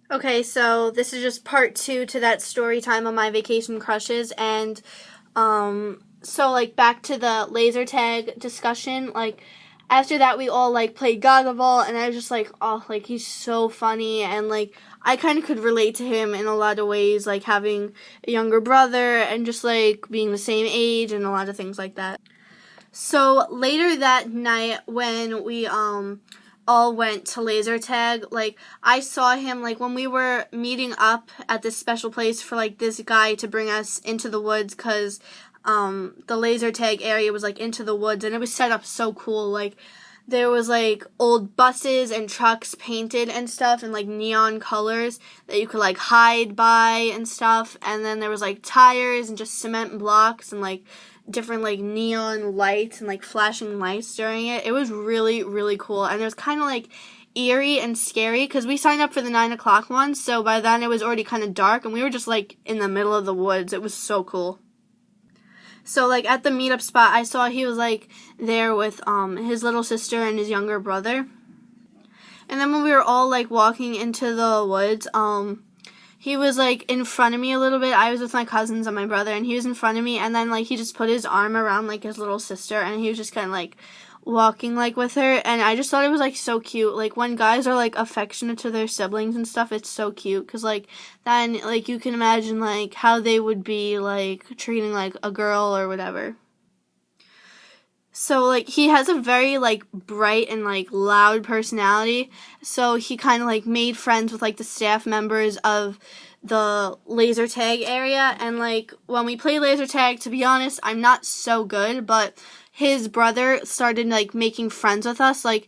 Okay, so this is just part 2 to that story time on my vacation crushes, and so like back to the laser tag discussion. Like after that, we all like played Gaga Ball, and I was just like, oh, like he's so funny, and like I kind of could relate to him in a lot of ways, like having a younger brother and just like being the same age and a lot of things like that. So later that night, when we all went to laser tag, like I saw him like when we were meeting up at this special place for like this guy to bring us into the woods, cuz the laser tag area was like into the woods, and it was set up so cool. Like there was like old buses and trucks painted and stuff in like neon colors that you could like hide by and stuff, and then there was like tires and just cement blocks and like different like neon lights and like flashing lights during it. It was really, really cool, and it was kind of like eerie and scary because we signed up for the 9 o'clock one, so by then it was already kind of dark and we were just like in the middle of the woods. It was so cool. So like at the meetup spot, I saw he was like there with his little sister and his younger brother. And then when we were all like walking into the woods, he was like in front of me a little bit. I was with my cousins and my brother, and he was in front of me, and then like he just put his arm around like his little sister, and he was just kind of like walking like with her, and I just thought it was like so cute. Like when guys are like affectionate to their siblings and stuff, it's so cute, because like then like you can imagine like how they would be like treating like a girl or whatever. So like he has a very like bright and like loud personality, so he kind of like made friends with like the staff members of the laser tag area. And like when we play laser tag, to be honest, I'm not so good, but his brother started like making friends with us. Like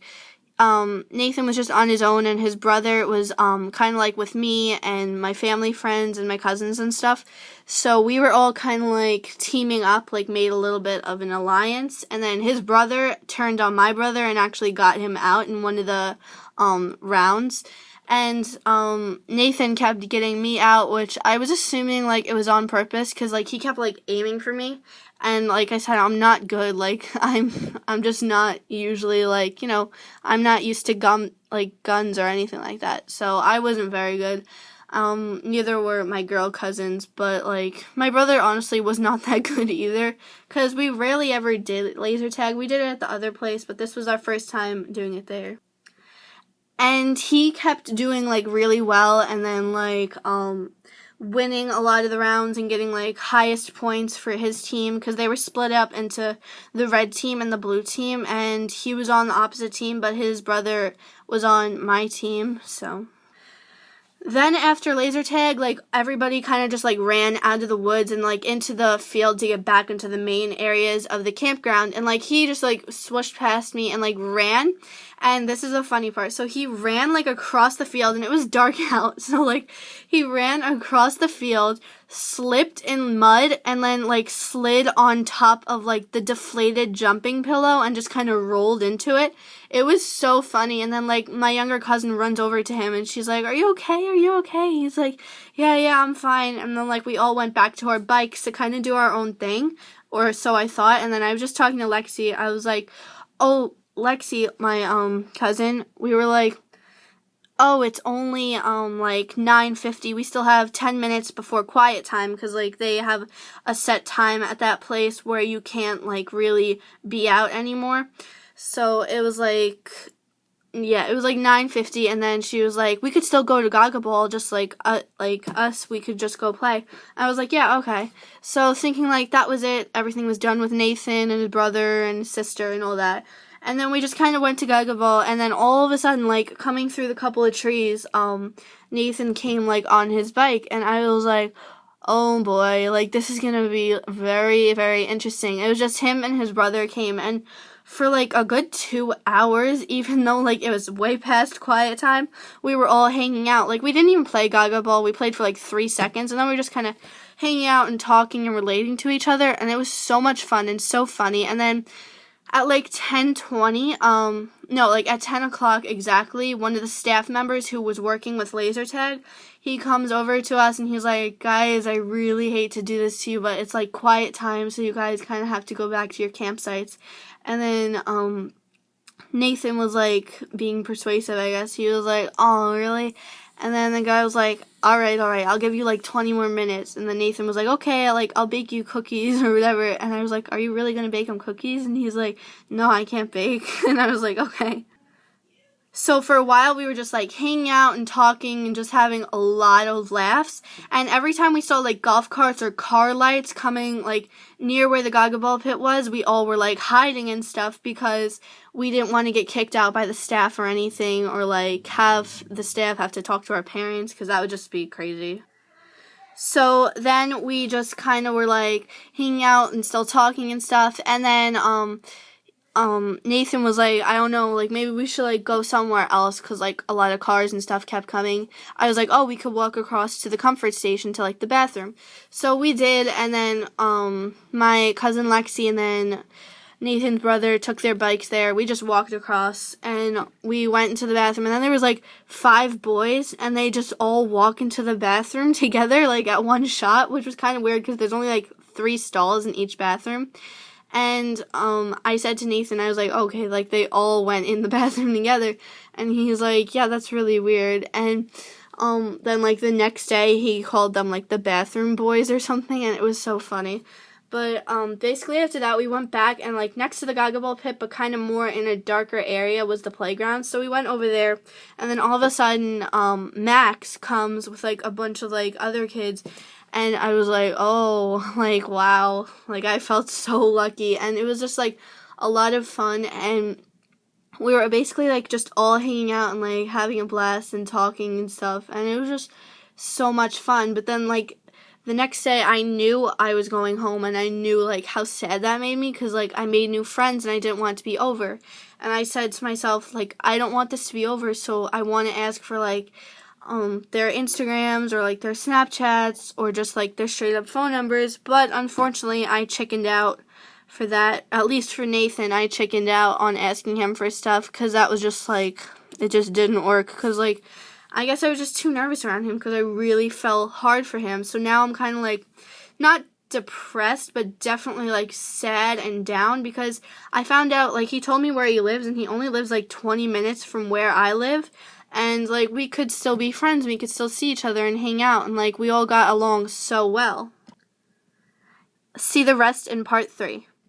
Nathan was just on his own, and his brother was kind of like with me and my family friends and my cousins and stuff. So we were all kind of like teaming up, like made a little bit of an alliance. And then his brother turned on my brother and actually got him out in one of the rounds. And Nathan kept getting me out, which I was assuming like it was on purpose, because like he kept like aiming for me. And like I said, I'm not good. Like I'm just not usually like, I'm not used to guns or anything like that. So I wasn't very good. Neither were my girl cousins, but like my brother honestly was not that good either, because we rarely ever did laser tag. We did it at the other place, but this was our first time doing it there. And he kept doing like really well, and then like winning a lot of the rounds and getting like highest points for his team, because they were split up into the red team and the blue team, and he was on the opposite team, but his brother was on my team. So then after laser tag, like everybody kind of just like ran out of the woods and like into the field to get back into the main areas of the campground, and like he just like swooshed past me and like ran. And this is the funny part. So he ran like across the field, and it was dark out. So like he ran across the field, slipped in mud, and then like slid on top of like the deflated jumping pillow and just kind of rolled into it. It was so funny. And then like my younger cousin runs over to him, and she's like, "Are you okay? Are you okay?" He's like, yeah, I'm fine." And then like we all went back to our bikes to kind of do our own thing, or so I thought. And then I was just talking to Lexi. I was like, "Oh, Lexi," my cousin, we were like, "Oh, it's only like 9:50. We still have 10 minutes before quiet time," because like they have a set time at that place where you can't like really be out anymore. So it was like, yeah, it was like 9:50, and then she was like, "We could still go to Gaga Ball, just like us. We could just go play." I was like, "Yeah, okay." So thinking like that was it. Everything was done with Nathan and his brother and his sister and all that. And then we just kind of went to Gaga Ball, and then all of a sudden, like, coming through the couple of trees, Nathan came, like, on his bike, and I was like, oh boy, like, this is gonna be very, very interesting. It was just him and his brother came, and for, like, a good 2 hours, even though, like, it was way past quiet time, we were all hanging out. Like, we didn't even play Gaga Ball. We played for, like, 3 seconds, and then we were just kind of hanging out and talking and relating to each other, and it was so much fun and so funny. And then at like 10:20, at 10 o'clock exactly, one of the staff members who was working with laser tag, he comes over to us and he's like, "Guys, I really hate to do this to you, but it's like quiet time, so you guys kind of have to go back to your campsites." And then Nathan was like being persuasive, I guess. He was like, "Oh, really?" And then the guy was like, all right, I'll give you like 20 more minutes. And then Nathan was like, okay, I'll bake you cookies or whatever. And I was like, are you really going to bake him cookies? And he's like, no, I can't bake. And I was like, okay. So for a while, we were just like hanging out and talking and just having a lot of laughs. And every time we saw like golf carts or car lights coming like near where the Gaga Ball pit was, we all were like hiding and stuff because we didn't want to get kicked out by the staff or anything, or like have the staff have to talk to our parents, because that would just be crazy. So then we just kind of were like hanging out and still talking and stuff. And then Nathan was like, I don't know, like maybe we should like go somewhere else, because like a lot of cars and stuff kept coming. I was like, oh, we could walk across to the comfort station to like the bathroom. So we did, and then my cousin Lexi and then Nathan's brother took their bikes there. We just walked across and we went into the bathroom, and then there was like 5 boys, and they just all walk into the bathroom together like at one shot, which was kind of weird because there's only like 3 stalls in each bathroom. And I said to Nathan, I was like, okay, like they all went in the bathroom together. And he's like, yeah, that's really weird. And then like the next day he called them like the bathroom boys or something, and it was so funny. But basically after that we went back, and like next to the Gaga Ball pit, but kind of more in a darker area, was the playground. So we went over there, and then all of a sudden Max comes with like a bunch of like other kids. And I was like, oh, like, wow. Like, I felt so lucky. And it was just, like, a lot of fun. And we were basically, like, just all hanging out and, like, having a blast and talking and stuff. And it was just so much fun. But then, like, the next day I knew I was going home. And I knew, like, how sad that made me. Because, like, I made new friends and I didn't want it to be over. And I said to myself, like, I don't want this to be over. So I want to ask for, like, their Instagrams or like their Snapchats or just like their straight up phone numbers. But unfortunately I chickened out for that. At least for Nathan, I chickened out on asking him for stuff, because that was just like, it just didn't work, because like I guess I was just too nervous around him, because I really felt hard for him. So now I'm kind of like not depressed, but definitely like sad and down, because I found out like he told me where he lives, and he only lives like 20 minutes from where I live. And, like, we could still be friends, we could still see each other and hang out, and, like, we all got along so well. See the rest in part 3.